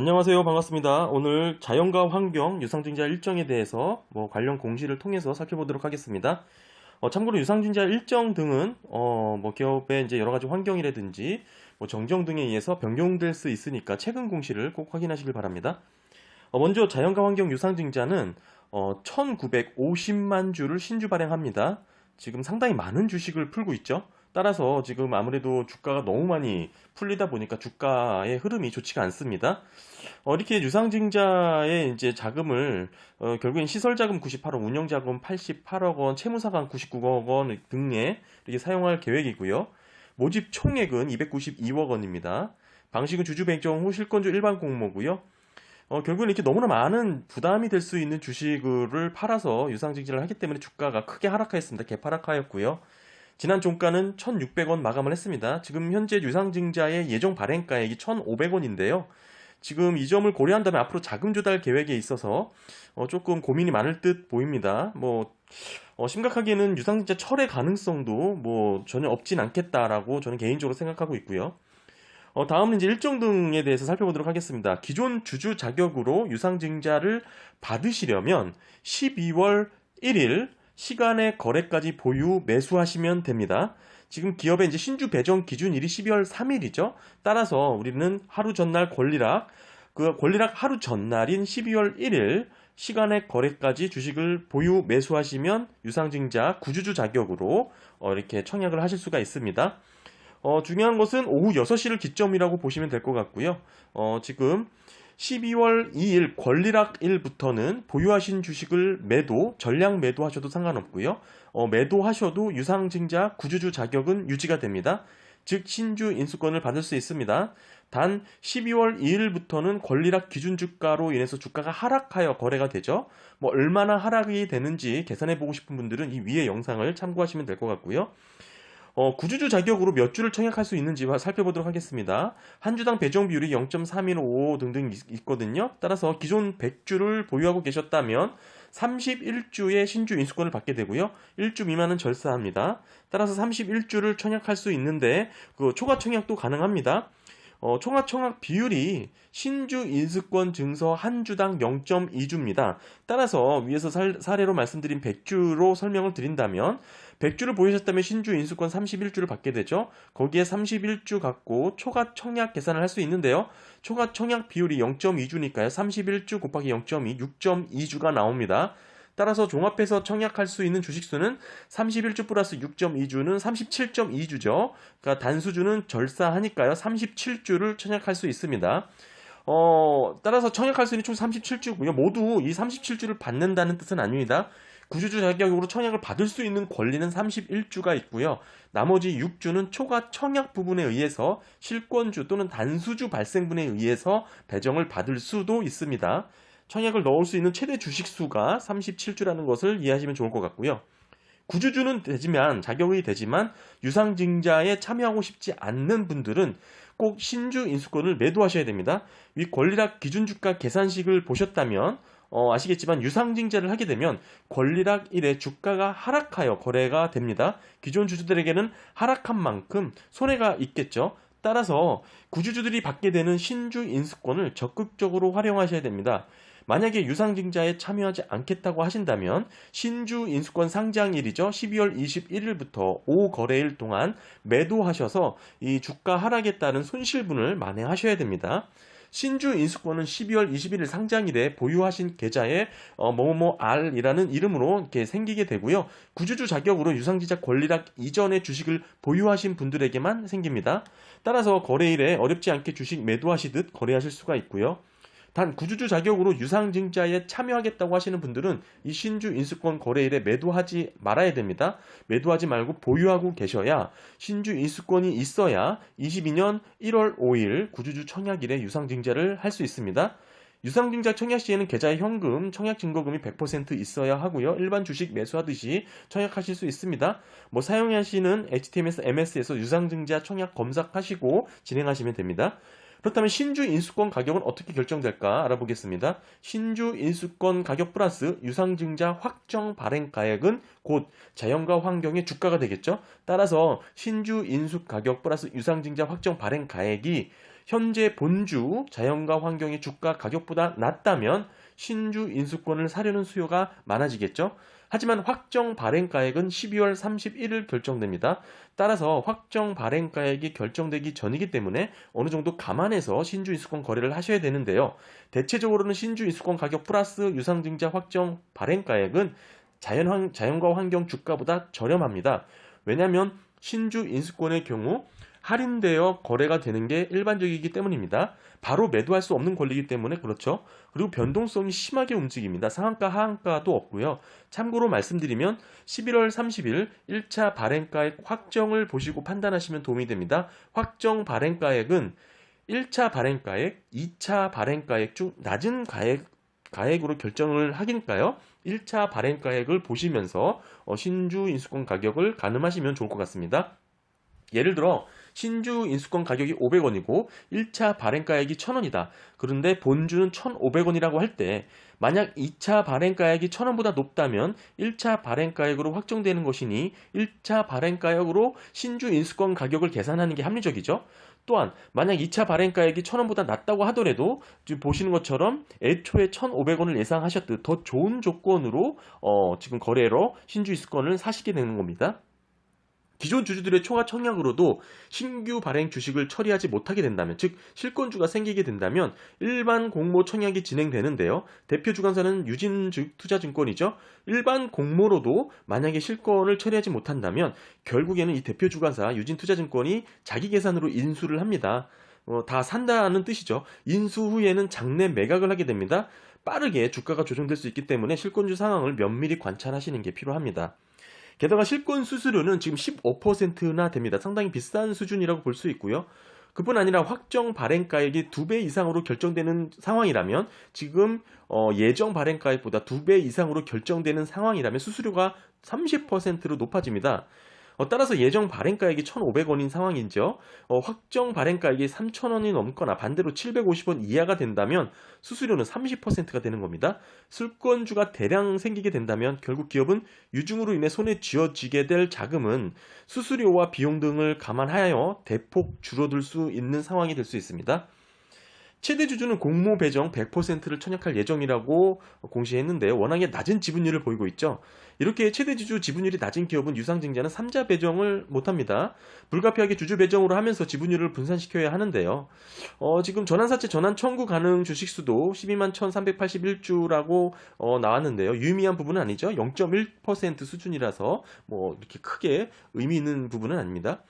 안녕하세요. 반갑습니다. 오늘 자연과 환경 유상증자 일정에 대해서 관련 공시를 통해서 살펴보도록 하겠습니다. 참고로 유상증자 일정 등은 기업의 이제 여러 가지 환경이라든지 정정 등에 의해서 변경될 수 있으니까 최근 공시를 꼭 확인하시길 바랍니다. 먼저 자연과 환경 유상증자는 1950만 주를 신주 발행합니다. 지금 상당히 많은 주식을 풀고 있죠. 따라서 지금 아무래도 주가가 너무 많이 풀리다 보니까 주가의 흐름이 좋지가 않습니다. 이렇게 유상증자의 이제 자금을 결국엔 시설자금 98억, 운영자금 88억 원, 채무사강 99억 원 등에 이렇게 사용할 계획이고요. 모집 총액은 292억 원입니다. 방식은 주주 배정 후 실권주 일반 공모고요. 결국은 이렇게 너무나 많은 부담이 될 수 있는 주식을 팔아서 유상증자를 하기 때문에 주가가 크게 하락하였습니다. 개파락하였고요. 지난 종가는 1,600원 마감을 했습니다. 지금 현재 유상증자의 예정 발행가액이 1,500원인데요. 지금 이 점을 고려한다면 앞으로 자금 조달 계획에 있어서 조금 고민이 많을 듯 보입니다. 심각하게는 유상증자 철회 가능성도 전혀 없진 않겠다라고 저는 개인적으로 생각하고 있고요. 다음은 이제 일정 등에 대해서 살펴보도록 하겠습니다. 기존 주주 자격으로 유상증자를 받으시려면 12월 1일 시간의 거래까지 보유 매수하시면 됩니다. 지금 기업의 이제 신주 배정 기준일이 12월 3일이죠. 따라서 우리는 하루 전날 권리락 하루 전날인 12월 1일 시간의 거래까지 주식을 보유 매수하시면 유상증자 구주주 자격으로 이렇게 청약을 하실 수가 있습니다. 중요한 것은 오후 6시를 기점이라고 보시면 될 것 같고요. 지금 12월 2일 권리락일부터는 보유하신 주식을 전량 매도하셔도 상관없고요. 매도하셔도 유상증자 구주주 자격은 유지가 됩니다. 즉 신주 인수권을 받을 수 있습니다. 단 12월 2일부터는 권리락 기준주가로 인해서 주가가 하락하여 거래가 되죠. 얼마나 하락이 되는지 계산해 보고 싶은 분들은 이 위의 영상을 참고하시면 될 것 같고요. 구주주 자격으로 몇 주를 청약할 수 있는지 살펴보도록 하겠습니다. 한 주당 배정 비율이 0.315 등등 있거든요. 따라서 기존 100주를 보유하고 계셨다면 31주의 신주 인수권을 받게 되고요. 1주 미만은 절사합니다. 따라서 31주를 청약할 수 있는데 초과 청약도 가능합니다. 총합 청약 비율이 신주 인수권 증서 한 주당 0.2주입니다. 따라서 위에서 사례로 말씀드린 100주로 설명을 드린다면 100주를 보유하셨다면 신주 인수권 31주를 받게 되죠. 거기에 31주 갖고 초과 청약 계산을 할 수 있는데요. 초과 청약 비율이 0.2주니까요. 31주 곱하기 0.2, 6.2주가 나옵니다. 따라서 종합해서 청약할 수 있는 주식수는 31주 플러스 6.2주는 37.2주죠. 그러니까 단수주는 절사하니까요. 37주를 청약할 수 있습니다. 따라서 청약할 수 있는 총 37주고요. 모두 이 37주를 받는다는 뜻은 아닙니다. 구주주 자격으로 청약을 받을 수 있는 권리는 31주가 있고요. 나머지 6주는 초과 청약 부분에 의해서 실권주 또는 단수주 발생분에 의해서 배정을 받을 수도 있습니다. 청약을 넣을 수 있는 최대 주식수가 37주라는 것을 이해하시면 좋을 것 같고요. 구주주는 자격이 되지만 유상증자에 참여하고 싶지 않는 분들은 꼭 신주 인수권을 매도하셔야 됩니다. 위 권리락 기준주가 계산식을 보셨다면 아시겠지만 유상증자를 하게 되면 권리락 일에 주가가 하락하여 거래가 됩니다. 기존 주주들에게는 하락한 만큼 손해가 있겠죠. 따라서 구주주들이 받게 되는 신주 인수권을 적극적으로 활용하셔야 됩니다. 만약에 유상증자에 참여하지 않겠다고 하신다면 신주 인수권 상장일이죠. 12월 21일부터 5거래일 동안 매도하셔서 이 주가 하락에 따른 손실분을 만회하셔야 됩니다. 신주 인수권은 12월 21일 상장일에 보유하신 계좌에 R이라는 이름으로 이렇게 생기게 되고요. 구주주 자격으로 유상증자 권리락 이전의 주식을 보유하신 분들에게만 생깁니다. 따라서 거래일에 어렵지 않게 주식 매도하시듯 거래하실 수가 있고요. 단 구주주 자격으로 유상증자에 참여하겠다고 하시는 분들은 이 신주 인수권 거래일에 매도하지 말아야 됩니다. 매도하지 말고 보유하고 계셔야 신주 인수권이 있어야 22년 1월 5일 구주주 청약일에 유상증자를 할 수 있습니다. 유상증자 청약 시에는 계좌에 현금, 청약 증거금이 100% 있어야 하고요. 일반 주식 매수하듯이 청약하실 수 있습니다. 사용하시는 HTML, MS에서 유상증자 청약 검색하시고 진행하시면 됩니다. 그렇다면 신주 인수권 가격은 어떻게 결정될까 알아보겠습니다. 신주 인수권 가격 플러스 유상증자 확정 발행가액은 곧 자연과 환경의 주가가 되겠죠. 따라서 신주 인수 가격 플러스 유상증자 확정 발행가액이 현재 본주 자연과 환경의 주가 가격보다 낮다면 신주 인수권을 사려는 수요가 많아지겠죠. 하지만 확정 발행가액은 12월 31일 결정됩니다. 따라서 확정 발행가액이 결정되기 전이기 때문에 어느 정도 감안해서 신주 인수권 거래를 하셔야 되는데요. 대체적으로는 신주 인수권 가격 플러스 유상증자 확정 발행가액은 자연과 환경 주가보다 저렴합니다. 왜냐하면 신주 인수권의 경우 할인되어 거래가 되는 게 일반적이기 때문입니다. 바로 매도할 수 없는 권리이기 때문에 그렇죠. 그리고 변동성이 심하게 움직입니다. 상한가, 하한가도 없고요. 참고로 말씀드리면 11월 30일 1차 발행가액 확정을 보시고 판단하시면 도움이 됩니다. 확정 발행가액은 1차 발행가액, 2차 발행가액 중 낮은 가액으로 결정을 하기니까요. 1차 발행가액을 보시면서 신주 인수권 가격을 가늠하시면 좋을 것 같습니다. 예를 들어 신주 인수권 가격이 500원이고 1차 발행가액이 1000원이다. 그런데 본주는 1500원이라고 할 때 만약 2차 발행가액이 1000원보다 높다면 1차 발행가액으로 확정되는 것이니 1차 발행가액으로 신주 인수권 가격을 계산하는 게 합리적이죠. 또한 만약 2차 발행가액이 1000원보다 낮다고 하더라도 지금 보시는 것처럼 애초에 1500원을 예상하셨듯 더 좋은 조건으로 지금 거래로 신주 인수권을 사시게 되는 겁니다. 기존 주주들의 초과 청약으로도 신규 발행 주식을 처리하지 못하게 된다면, 즉 실권주가 생기게 된다면 일반 공모 청약이 진행되는데요. 대표 주관사는 유진투자증권이죠. 일반 공모로도 만약에 실권을 처리하지 못한다면 결국에는 이 대표 주관사 유진투자증권이 자기 계산으로 인수를 합니다. 다 산다는 뜻이죠. 인수 후에는 장내 매각을 하게 됩니다. 빠르게 주가가 조정될 수 있기 때문에 실권주 상황을 면밀히 관찰하시는 게 필요합니다. 게다가 실권 수수료는 지금 15%나 됩니다. 상당히 비싼 수준이라고 볼 수 있고요. 그뿐 아니라 확정 발행가액이 2배 이상으로 결정되는 상황이라면 지금 예정 발행가액보다 2배 이상으로 결정되는 상황이라면 수수료가 30%로 높아집니다. 따라서 예정 발행가액이 1,500원인 상황이죠. 확정 발행가액이 3,000원이 넘거나 반대로 750원 이하가 된다면 수수료는 30%가 되는 겁니다. 실권주가 대량 생기게 된다면 결국 기업은 유증으로 인해 손에 쥐어지게 될 자금은 수수료와 비용 등을 감안하여 대폭 줄어들 수 있는 상황이 될 수 있습니다. 최대 주주는 공모 배정 100%를 청약할 예정이라고 공시했는데요. 워낙에 낮은 지분율을 보이고 있죠. 이렇게 최대 주주 지분율이 낮은 기업은 유상증자는 3자 배정을 못합니다. 불가피하게 주주 배정으로 하면서 지분율을 분산시켜야 하는데요. 지금 전환사채 전환 청구 가능 주식수도 12만 1,381주라고 나왔는데요. 유의미한 부분은 아니죠. 0.1% 수준이라서 뭐 이렇게 크게 의미 있는 부분은 아닙니다.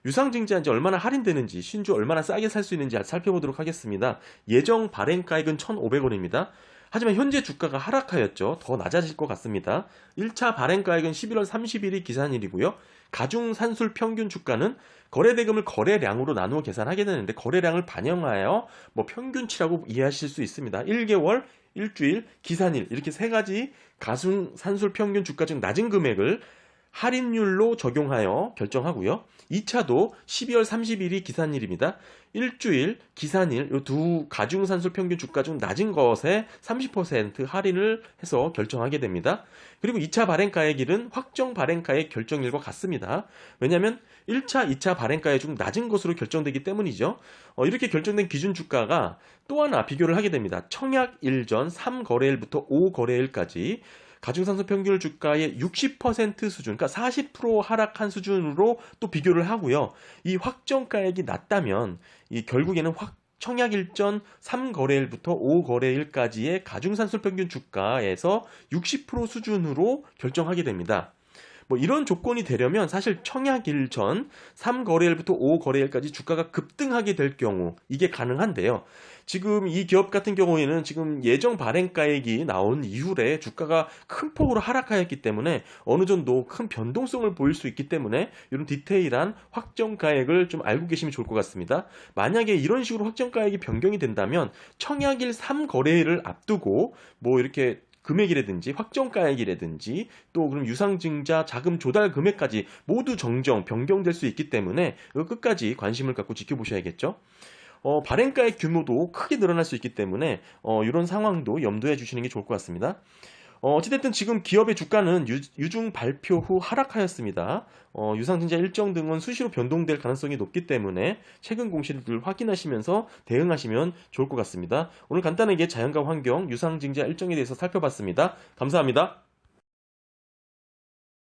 유상증자인지 얼마나 할인되는지, 신주 얼마나 싸게 살 수 있는지 살펴보도록 하겠습니다. 예정 발행가액은 1,500원입니다. 하지만 현재 주가가 하락하였죠. 더 낮아질 것 같습니다. 1차 발행가액은 11월 30일이 기산일이고요. 가중 산술 평균 주가는 거래대금을 거래량으로 나누어 계산하게 되는데 거래량을 반영하여 평균치라고 이해하실 수 있습니다. 1개월, 일주일, 기산일 이렇게 세 가지 가중 산술 평균 주가 중 낮은 금액을 할인율로 적용하여 결정하고요. 2차도 12월 30일이 기산일입니다. 일주일, 기산일 이 두 가중산술 평균 주가 중 낮은 것에 30% 할인을 해서 결정하게 됩니다. 그리고 2차 발행가액일은 확정 발행가액 결정일과 같습니다. 왜냐하면 1차, 2차 발행가액 중 낮은 것으로 결정되기 때문이죠. 이렇게 결정된 기준 주가가 또 하나 비교를 하게 됩니다. 청약일 전 3거래일부터 5거래일까지 가중산술 평균 주가의 60% 수준, 그러니까 40% 하락한 수준으로 또 비교를 하고요. 이 확정가액이 낮다면 결국에는 청약일 전 3거래일부터 5거래일까지의 가중산술 평균 주가에서 60% 수준으로 결정하게 됩니다. 이런 조건이 되려면 사실 청약일 전 3거래일부터 5거래일까지 주가가 급등하게 될 경우 이게 가능한데요. 지금 이 기업 같은 경우에는 지금 예정 발행가액이 나온 이후에 주가가 큰 폭으로 하락하였기 때문에 어느 정도 큰 변동성을 보일 수 있기 때문에 이런 디테일한 확정가액을 좀 알고 계시면 좋을 것 같습니다. 만약에 이런 식으로 확정가액이 변경이 된다면 청약일 3거래일을 앞두고 이렇게 금액이라든지 확정가액이라든지 또 그럼 유상증자 자금 조달 금액까지 모두 변경될 수 있기 때문에 끝까지 관심을 갖고 지켜보셔야겠죠. 발행가의 규모도 크게 늘어날 수 있기 때문에 이런 상황도 염두에 주시는 게 좋을 것 같습니다. 어찌됐든 지금 기업의 주가는 유중 발표 후 하락하였습니다. 유상증자 일정 등은 수시로 변동될 가능성이 높기 때문에 최근 공시를 확인하시면서 대응하시면 좋을 것 같습니다. 오늘 간단하게 자연과 환경, 유상증자 일정에 대해서 살펴봤습니다. 감사합니다.